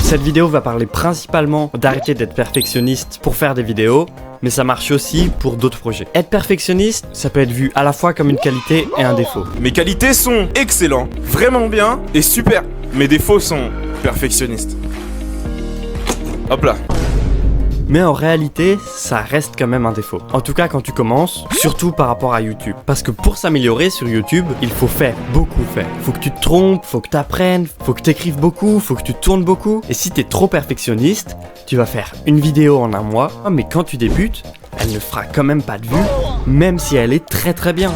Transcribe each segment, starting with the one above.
Cette vidéo va parler principalement d'arrêter d'être perfectionniste pour faire des vidéos, mais ça marche aussi pour d'autres projets. Être perfectionniste, ça peut être vu à la fois comme une qualité et un défaut. Mes qualités sont excellents, vraiment bien et super. Mes défauts sont perfectionnistes. Hop là. Mais en réalité, ça reste quand même un défaut. En tout cas quand tu commences, surtout par rapport à YouTube. Parce que pour s'améliorer sur YouTube, il faut faire, beaucoup faire. Faut que tu te trompes, faut que tu apprennes, faut que tu écrives beaucoup, faut que tu tournes beaucoup. Et si tu es trop perfectionniste, tu vas faire une vidéo en un mois, mais quand tu débutes, elle ne fera quand même pas de vues, même si elle est très très bien.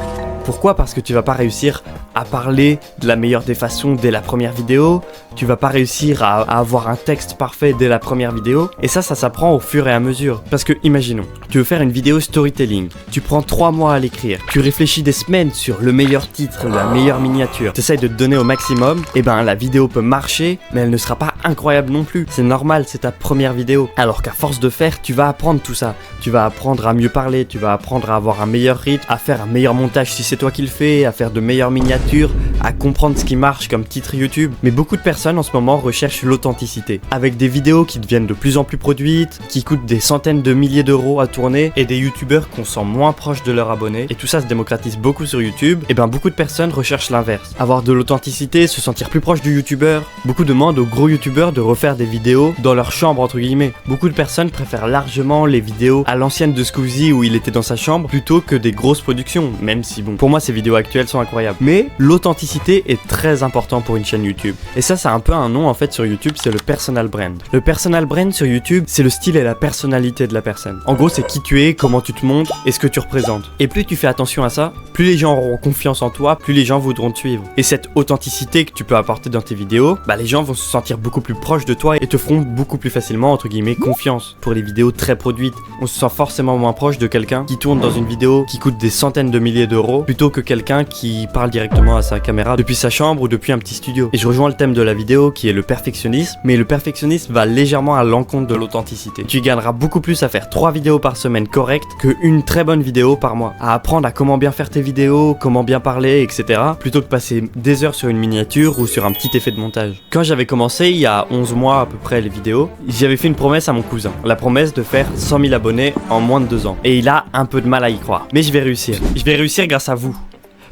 Pourquoi ? Parce que tu vas pas réussir à parler de la meilleure des façons dès la première vidéo, tu vas pas réussir à avoir un texte parfait dès la première vidéo, et ça s'apprend au fur et à mesure. Parce que imaginons, tu veux faire une vidéo storytelling, tu prends 3 mois à l'écrire, tu réfléchis des semaines sur le meilleur titre, la meilleure miniature, tu essayes de te donner au maximum, et ben la vidéo peut marcher, mais elle ne sera pas incroyable non plus. C'est normal, c'est ta première vidéo. Alors qu'à force de faire, tu vas apprendre tout ça. Tu vas apprendre à mieux parler, tu vas apprendre à avoir un meilleur rythme, à faire un meilleur montage si c'est toi qui le fais, à faire de meilleures miniatures, à comprendre ce qui marche comme titre YouTube. Mais beaucoup de personnes en ce moment recherchent l'authenticité, avec des vidéos qui deviennent de plus en plus produites, qui coûtent des centaines de milliers d'euros à tourner, et des youtubeurs qu'on sent moins proches de leurs abonnés, et tout ça se démocratise beaucoup sur YouTube. Et ben beaucoup de personnes recherchent l'inverse, avoir de l'authenticité, se sentir plus proche du youtubeur. Beaucoup demandent aux gros youtubeurs de refaire des vidéos dans leur chambre entre guillemets. Beaucoup de personnes préfèrent largement les vidéos à l'ancienne de Squeezie où il était dans sa chambre plutôt que des grosses productions, même si bon, pour moi ces vidéos actuelles sont incroyables. Mais l'authenticité est très important pour une chaîne YouTube. Et ça a un peu un nom en fait sur YouTube, c'est le personal brand. Le personal brand sur YouTube, c'est le style et la personnalité de la personne. En gros, c'est qui tu es, comment tu te montres et ce que tu représentes. Et plus tu fais attention à ça, plus les gens auront confiance en toi, plus les gens voudront te suivre. Et cette authenticité que tu peux apporter dans tes vidéos, bah les gens vont se sentir beaucoup plus proches de toi et te feront beaucoup plus facilement, entre guillemets, confiance. Pour les vidéos très produites, on se sent forcément moins proche de quelqu'un qui tourne dans une vidéo qui coûte des centaines de milliers d'euros plutôt que quelqu'un qui parle directement à sa caméra depuis sa chambre ou depuis un petit studio. Et je rejoins le thème de la vidéo qui est le perfectionnisme, mais le perfectionnisme va légèrement à l'encontre de l'authenticité. Tu gagneras beaucoup plus à faire 3 vidéos par semaine correctes qu'une très bonne vidéo par mois. À apprendre à comment bien faire tes vidéos, comment bien parler, etc. plutôt que passer des heures sur une miniature ou sur un petit effet de montage. Quand j'avais commencé, il y a 11 mois à peu près les vidéos, j'avais fait une promesse à mon cousin. La promesse de faire 100 000 abonnés en moins de 2 ans. Et il a un peu de mal à y croire. Mais je vais réussir. Je vais réussir grâce à vous.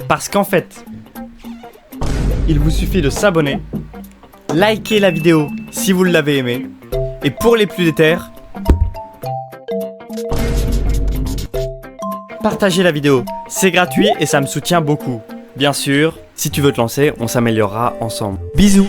Parce qu'en fait, il vous suffit de s'abonner, liker la vidéo si vous l'avez aimé, et pour les plus déter, partagez la vidéo. C'est gratuit et ça me soutient beaucoup. Bien sûr, si tu veux te lancer, on s'améliorera ensemble. Bisous.